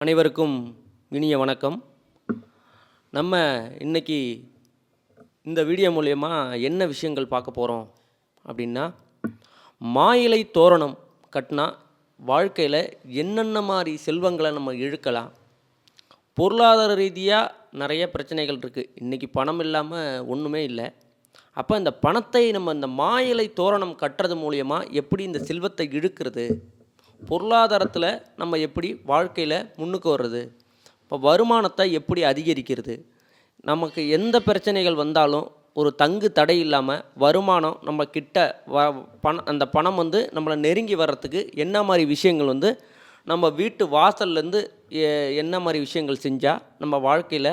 அனைவருக்கும் இனிய வணக்கம். நம்ம இன்னைக்கு இந்த வீடியோ மூலயமா என்ன விஷயங்கள் பார்க்க போகிறோம் அப்படின்னா, மாயிலை தோரணம் கட்டினா வாழ்க்கையில் என்னென்ன மாதிரி செல்வங்களை நம்ம இழுக்கலாம். பொருளாதார ரீதியாக நிறைய பிரச்சனைகள் இருக்குது. இன்றைக்கி பணம் இல்லாமல் ஒன்றுமே இல்லை. அப்போ இந்த பணத்தை நம்ம இந்த மாயிலை தோரணம் கட்டுறது மூலயமா எப்படி இந்த செல்வத்தை இழுக்கிறது, பொருளாதாரத்தில் நம்ம எப்படி வாழ்க்கையில் முன்னுக்கு வர்றது, இப்போ வருமானத்தை எப்படி அதிகரிக்கிறது, நமக்கு எந்த பிரச்சனைகள் வந்தாலும் ஒரு தங்கு தடை இல்லாமல் வருமானம் நம்ம கிட்ட அந்த பணம் வந்து நம்மளை நெருங்கி வர்றதுக்கு என்ன மாதிரி விஷயங்கள் வந்து நம்ம வீட்டு வாசல்லேருந்து என்ன மாதிரி விஷயங்கள் செஞ்சால் நம்ம வாழ்க்கையில்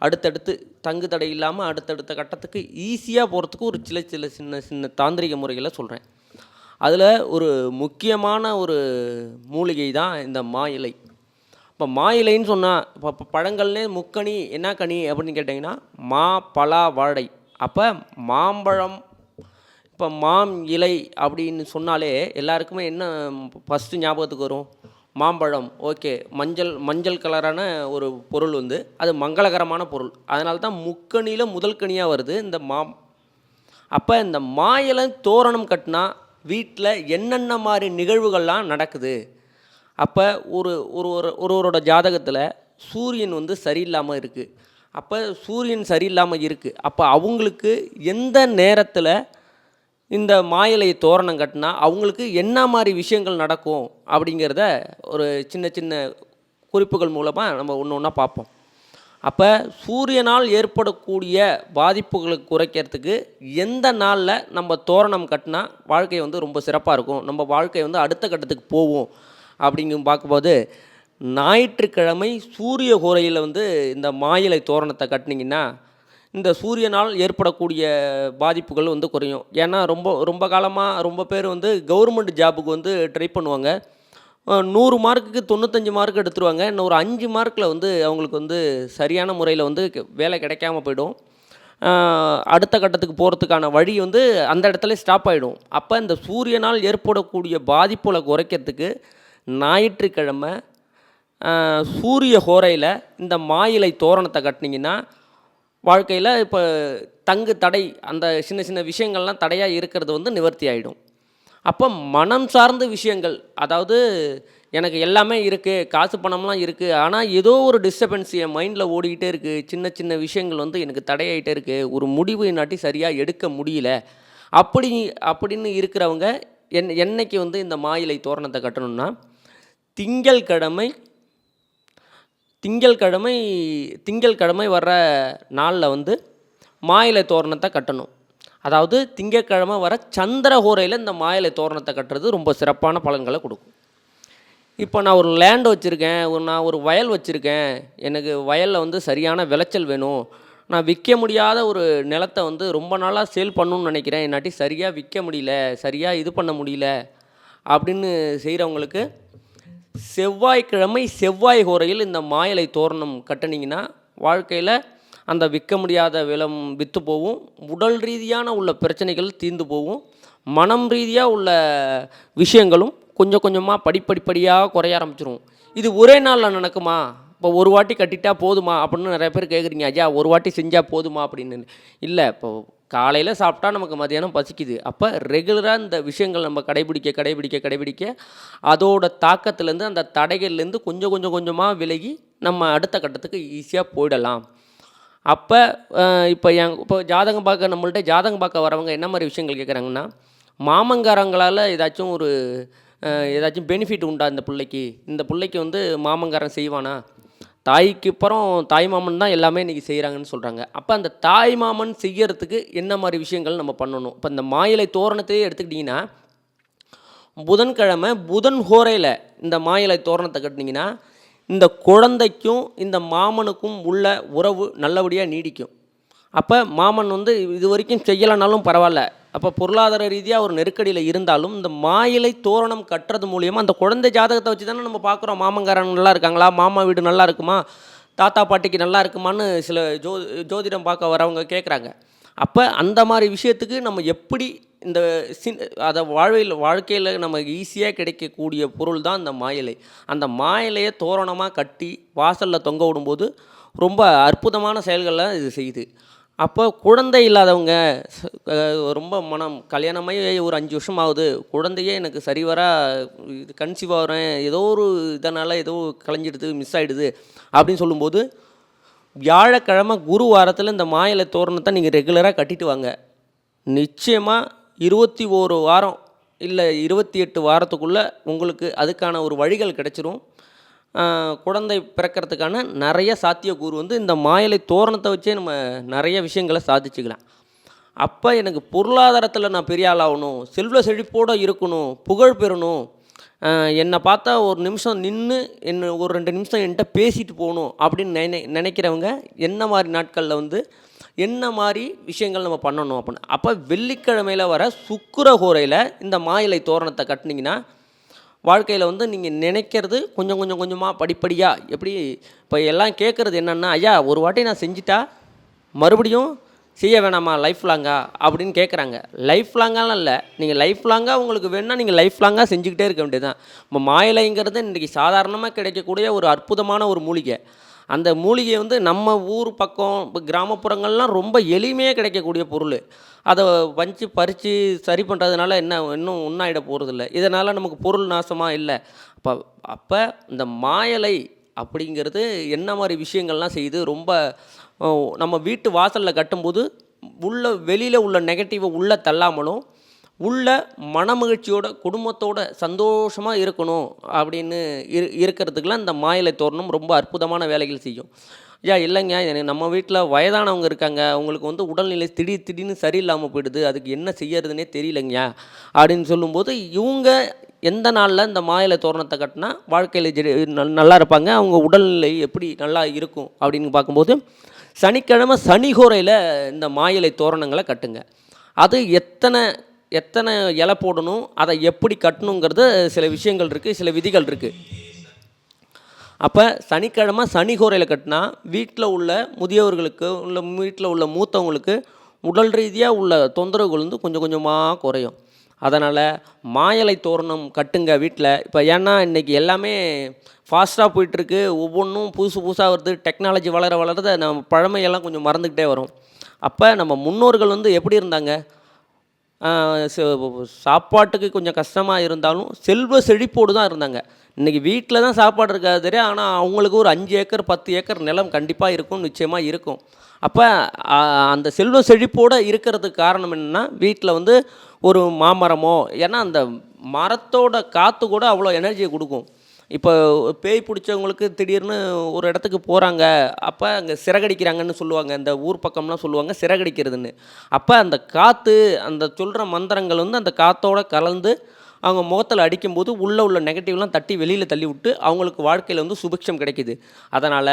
அடுத்தடுத்து தங்கு தடை இல்லாமல் அடுத்தடுத்த கட்டத்துக்கு ஈஸியாக போகிறதுக்கு ஒரு சின்ன சின்ன தாந்திரிக முறைகளை சொல்கிறேன். அதில் ஒரு முக்கியமான ஒரு மூலிகை தான் இந்த மா இலை. இப்போ மா இலைன்னு சொன்னால் இப்போ பழங்கள்லே முக்கனி என்ன கனி அப்படின்னு கேட்டிங்கன்னா மா, பலா, வாழை. அப்போ மாம்பழம், இப்போ மாம் இலை அப்படின்னு சொன்னாலே எல்லாருக்குமே என்ன ஃபஸ்ட்டு ஞாபகத்துக்கு வரும்? மாம்பழம். ஓகே, மஞ்சள் கலரான ஒரு பொருள் வந்து அது மங்களகரமான பொருள். அதனால தான் முக்கனியில் முதல் கனியாக வருது இந்த மாம். அப்போ இந்த மா இலை தோரணம் கட்டினா வீட்டில் என்னென்ன மாதிரி நிகழ்வுகள்லாம் நடக்குது. அப்போ ஒருவரோட ஜாதகத்தில் சூரியன் வந்து சரியில்லாமல் இருக்குது. அப்போ சூரியன் சரியில்லாமல் இருக்குது. அப்போ அவங்களுக்கு எந்த நேரத்தில் இந்த மாயிலையை தோரணம் கட்டினா அவங்களுக்கு என்ன மாதிரி விஷயங்கள் நடக்கும் அப்படிங்கிறத ஒரு சின்ன சின்ன குறிப்புகள் மூலமாக நம்ம ஒன்று ஒன்றா பார்ப்போம். அப்போ சூரியனால் ஏற்படக்கூடிய பாதிப்புகளை குறைக்கிறதுக்கு எந்த நாளில் நம்ம தோரணம் கட்டினா வாழ்க்கை வந்து ரொம்ப சிறப்பாக இருக்கும், நம்ம வாழ்க்கை வந்து அடுத்த கட்டத்துக்கு போவோம் அப்படிங்கும் பார்க்கும்போது, ஞாயிற்றுக்கிழமை சூரிய ஹோரையில் வந்து இந்த மாயிலை தோரணத்தை கட்டினீங்கன்னா இந்த சூரியனால் ஏற்படக்கூடிய பாதிப்புகள் வந்து குறையும். ஏன்னா ரொம்ப காலமாக ரொம்ப பேர் வந்து கவர்மெண்ட் ஜாபுக்கு வந்து ட்ரை பண்ணுவாங்க. 100 மார்க்குக்கு 95 மார்க் எடுத்துருவாங்க. இன்னும் ஒரு 5 மார்க்கில் வந்து அவங்களுக்கு வந்து சரியான முறையில் வந்து வேலை கிடைக்காம போயிடும். அடுத்த கட்டத்துக்கு போகிறதுக்கான வழி வந்து அந்த இடத்துல ஸ்டாப் ஆகிடும். அப்போ இந்த சூரியனால் ஏற்படக்கூடிய பாதிப்புகளை குறைக்கிறதுக்கு ஞாயிற்றுக்கிழமை சூரிய ஹோரையில் இந்த மாயிலை தோரணத்தை கட்டினீங்கன்னா வாழ்க்கையில் இப்போ தங்கு தடை அந்த சின்ன சின்ன விஷயங்கள்லாம் தடையாக இருக்கிறது வந்து நிவர்த்தி ஆகிடும். அப்போ மனம் சார்ந்த விஷயங்கள், அதாவது எனக்கு எல்லாமே இருக்குது, காசு பணம்லாம் இருக்குது, ஆனால் ஏதோ ஒரு டிஸ்டர்பன்ஸ் என் மைண்டில் ஓடிக்கிட்டே இருக்குது, சின்ன சின்ன விஷயங்கள் வந்து எனக்கு தடையாகிட்டே இருக்குது, ஒரு முடிவு என்னாட்டி சரியாக எடுக்க முடியல அப்படின்னு இருக்கிறவங்க என்னைக்கு வந்து இந்த மாயிலை தோரணத்தை கட்டணும்னா, திங்கட்கிழமை வர்ற நாளில் வந்து மாயிலை தோரணத்தை கட்டணும். அதாவது திங்கட்கிழமை வர சந்திரஹோரையில் இந்த மாயிலை தோரணத்தை கட்டுறது ரொம்ப சிறப்பான பலன்களை கொடுக்கும். இப்போ நான் ஒரு லேண்ட் வச்சுருக்கேன், நான் ஒரு வயல் வச்சுருக்கேன், எனக்கு வயலில் வந்து சரியான விளைச்சல் வேணும், நான் விற்க முடியாத ஒரு நிலத்தை வந்து ரொம்ப நாளாக சேல் பண்ணணும்னு நினைக்கிறேன், என்னாட்டி சரியாக விற்க முடியல, சரியாக இது பண்ண முடியல அப்படின்னு செய்கிறவங்களுக்கு செவ்வாய் ஹோரையில் இந்த மாயிலை தோரணம் கட்டினீங்கன்னா வாழ்க்கையில் அந்த விற்க முடியாத விற்று போகும், உடல் ரீதியான உள்ள பிரச்சனைகள் தீர்ந்து போகும், மனம் ரீதியாக உள்ள விஷயங்களும் கொஞ்சம் கொஞ்சமாக படிப்படியாக குறைய ஆரம்பிச்சிடும். இது ஒரே நாளில் நடக்குமா? இப்போ ஒரு வாட்டி கட்டிட்டா போதுமா அப்படின்னு நிறைய பேர் கேட்குறீங்க. ஐயா ஒரு வாட்டி செஞ்சால் போதுமா அப்படின்னு. இல்லை, இப்போ காலையில் சாப்பிட்டா நமக்கு மதியானம் பசிக்குது. அப்போ ரெகுலராக இந்த விஷயங்கள் நம்ம கடைபிடிக்க அதோட தாக்கத்துலேருந்து அந்த தடைகள்லேருந்து கொஞ்சமாக விலகி நம்ம அடுத்த கட்டத்துக்கு ஈஸியாக போயிடலாம். அப்போ இப்போ ஜாதகம் பார்க்க நம்மள்ட்ட ஜாதகம் பார்க்க வரவங்க என்ன மாதிரி விஷயங்கள் கேட்குறாங்கன்னா, மாமங்காரங்களால் ஏதாச்சும் பெனிஃபிட் உண்டா இந்த பிள்ளைக்கு வந்து மாமங்காரன் செய்வானா? தாய்க்கு அப்புறம் தாய் மாமன் தான் எல்லாமே இன்றைக்கி செய்கிறாங்கன்னு சொல்கிறாங்க. அப்போ அந்த தாய் மாமன் செய்கிறதுக்கு என்ன மாதிரி விஷயங்கள் நம்ம பண்ணணும்? இப்போ இந்த மாயிலை தோரணத்தையே எடுத்துக்கிட்டிங்கன்னா, புதன் ஹோரையில் இந்த மாயிலை தோரணத்தை கட்டினீங்கன்னா இந்த குழந்தைக்கும் இந்த மாமனுக்கும் உள்ள உறவு நல்லபடியாக நீடிக்கும். அப்போ மாமன் வந்து இது வரைக்கும் செய்யலைனாலும் பரவாயில்ல, அப்போ பொருளாதார ரீதியாக ஒரு நெருக்கடியில் இருந்தாலும் இந்த மாயிலை தோரணம் கட்டுறது மூலியமாக அந்த குழந்தை ஜாதகத்தை வச்சு தானே நம்ம பார்க்குறோம். மாமங்காரன் நல்லா இருக்காங்களா, மாமா வீடு நல்லா இருக்குமா, தாத்தா பாட்டிக்கு நல்லா இருக்குமான்னு சில ஜோதிடம் பார்க்க வரவங்க கேட்குறாங்க. அப்போ அந்த மாதிரி விஷயத்துக்கு நம்ம எப்படி இந்த சின் அதை வாழ்க்கையில் நமக்கு ஈஸியாக கிடைக்கக்கூடிய பொருள் தான் அந்த மா இலை. அந்த மா இலையை தோரணமாக கட்டி வாசலில் தொங்க விடும்போது ரொம்ப அற்புதமான செயல்களை இது செய்யுது. அப்போ குழந்தை இல்லாதவங்க ரொம்ப கல்யாணமாகி ஒரு 5 வருஷம் ஆகுது, குழந்தையே எனக்கு சரிவர இது கன்சீவ் ஆகிறேன், ஏதோ ஒரு இதனால் ஏதோ கலைஞ்சிடுது, மிஸ் ஆகிடுது அப்படின்னு சொல்லும்போது, வியாழக்கிழமை குரு வாரத்தில் இந்த மா இலை தோரணத்தை நீங்கள் ரெகுலராக கட்டிட்டு வாங்க. நிச்சயமாக 21 வாரம் இல்லை 28 வாரத்துக்குள்ளே உங்களுக்கு அதுக்கான ஒரு வழிகள் கிடச்சிரும். குழந்தை பிறக்கிறதுக்கான நிறைய சாத்தியக்கூறு வந்து இந்த மா இலை தோரணத்தை வச்சே நம்ம நிறைய விஷயங்களை சாதிச்சுக்கலாம். அப்போ எனக்கு பொருளாதாரத்தில் நான் பெரிய ஆளாகணும், செல்வ செழிப்போடு இருக்கணும், புகழ் பெறணும், என்னை பார்த்தா ஒரு நிமிஷம் நின்று ஒரு 2 நிமிஷம் என்கிட்ட பேசிட்டு போகணும் அப்படின்னு நினைக்கிறவங்க என்ன மாதிரி நாட்களில் வந்து என்ன மாதிரி விஷயங்கள் நம்ம பண்ணணும் அப்படின்னு. அப்போ வெள்ளிக்கிழமையில் வர சுக்கிரஹோரையில் இந்த மா இலை தோரணத்தை கட்டினீங்கன்னா வாழ்க்கையில் வந்து நீங்கள் நினைக்கிறது கொஞ்சம் கொஞ்சமாக படிப்படியாக எப்படி இப்போ எல்லாம் கேட்குறது என்னென்னா, ஐயா ஒரு வாட்டி நான் செஞ்சுட்டா மறுபடியும் செய்ய வேணாமா லைஃப் லாங்கா அப்படின்னு கேட்குறாங்க. லைஃப் லாங்காலாம் இல்லை, நீங்கள் லைஃப் லாங்காக உங்களுக்கு வேணுன்னா நீங்கள் லைஃப் லாங்காக செஞ்சுக்கிட்டே இருக்க வேண்டியது தான். இப்போ மா இலைங்கிறது இன்றைக்கி சாதாரணமாக கிடைக்கக்கூடிய ஒரு அற்புதமான ஒரு மூலிகை. அந்த மூலிகை வந்து நம்ம ஊர் பக்கம் இப்போ கிராமப்புறங்கள்லாம் ரொம்ப எளிமையாக கிடைக்கக்கூடிய பொருள். அதை பறித்து சரி பண்ணுறதுனால இன்னும் ஒன்றாயிட போகிறதில்ல. இதனால் நமக்கு பொருள் நாசமாக இல்லை. அப்போ இந்த மா இலை அப்படிங்கிறது என்ன மாதிரி விஷயங்கள்லாம் செய்யுது, ரொம்ப நம்ம வீட்டு வாசலில் கட்டும்போது வெளியில் உள்ள நெகட்டிவை உள்ளே தள்ளாமலும் உள்ள மனமகிழ்ச்சியோட குடும்பத்தோட சந்தோஷமாக இருக்கணும் அப்படின்னு இருக்கிறதுக்கெலாம் இந்த மா இலை தோரணம் ரொம்ப அற்புதமான வேலைகள் செய்யும். இல்லைங்க நம்ம வீட்டில் வயதானவங்க இருக்காங்க, அவங்களுக்கு வந்து உடல்நிலை திடீர்னு சரியில்லாமல் போயிடுது, அதுக்கு என்ன செய்யறதுனே தெரியலைங்க அப்படின்னு சொல்லும்போது இவங்க எந்த நாளில் இந்த மா இலை தோரணத்தை கட்டினா வாழ்க்கையில் நல்லா இருப்பாங்க, அவங்க உடல்நிலை எப்படி நல்லா இருக்கும் அப்படின்னு பார்க்கும்போது சனிக்கிழமை சனிகோரையில் இந்த மா இலை தோரணங்களை கட்டுங்க. அது எத்தனை இலை போடணும், அதை எப்படி கட்டணுங்கிறது சில விஷயங்கள் இருக்குது, சில விதிகள் இருக்குது. அப்போ சனிக்கிழமை சனிகோரையில் கட்டினா வீட்டில் உள்ள முதியவர்களுக்கு வீட்டில் உள்ள மூத்தவங்களுக்கு உடல் ரீதியாக உள்ள தொந்தரவுகள் வந்து கொஞ்சம் கொஞ்சமாக குறையும். அதனால் மா இலை தோரணம் கட்டுங்க வீட்டில். இப்போ ஏன்னா இன்றைக்கி எல்லாமே ஃபாஸ்ட்டாக போயிட்டுருக்கு, ஒவ்வொன்றும் புதுசாக வருது, டெக்னாலஜி வளர நம்ம பழமையெல்லாம் கொஞ்சம் மறந்துக்கிட்டே வரும். அப்போ நம்ம முன்னோர்கள் வந்து எப்படி இருந்தாங்க, சாப்பாட்டுக்கு கொஞ்சம் கஷ்டமாக இருந்தாலும் செல்வ செழிப்போடு தான் இருந்தாங்க. இன்றைக்கி வீட்டில் தான் சாப்பாடு இருக்காது தெரியும், ஆனால் அவங்களுக்கு ஒரு 5 ஏக்கர் 10 ஏக்கர் நிலம் கண்டிப்பாக இருக்கும், நிச்சயமாக இருக்கும். அப்போ அந்த செல்வ செழிப்போடு இருக்கிறதுக்கு காரணம் என்னென்னா வீட்டில் வந்து ஒரு மாமரமோ, ஏன்னா அந்த மரத்தோட காற்று கூட அவ்வளோ எனர்ஜியை கொடுக்கும். இப்போ பேய் பிடிச்சவங்களுக்கு திடீர்னு ஒரு இடத்துக்கு போகிறாங்க, அப்போ அங்கே சிறகடிக்கிறாங்கன்னு சொல்லுவாங்க, இந்த ஊர் பக்கம்லாம் சொல்லுவாங்க சிறகடிக்கிறதுன்னு. அப்போ அந்த காற்று அந்த சொல்கிற மந்திரங்கள் வந்து அந்த காற்றோடு கலந்து அவங்க முகத்தில் அடிக்கும்போது உள்ளே உள்ள நெகட்டிவ்லாம் தட்டி வெளியில் தள்ளி விட்டு அவங்களுக்கு வாழ்க்கையில் வந்து சுபிக்ஷம் கிடைக்கிது. அதனால்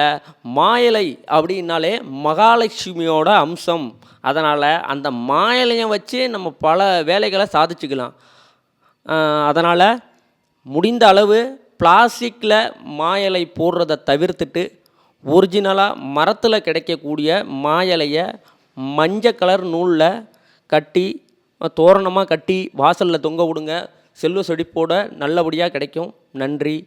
மா இலை அப்படின்னாலே மகாலட்சுமியோட அம்சம். அதனால் அந்த மா இலையை வச்சு நம்ம பல வேலைகளை சாதிச்சுக்கலாம். அதனால் முடிந்த அளவு பிளாஸ்டிக்கில் மா இலை போடுறதை தவிர்த்துட்டு ஒரிஜினலாக மரத்தில் கிடைக்கக்கூடிய மா இலையை மஞ்சள் கலர் நூலில் கட்டி தோரணமாக கட்டி வாசலில் தொங்க விடுங்க. செல்வ செழிப்போட நல்லபடியாக கிடைக்கும். நன்றி.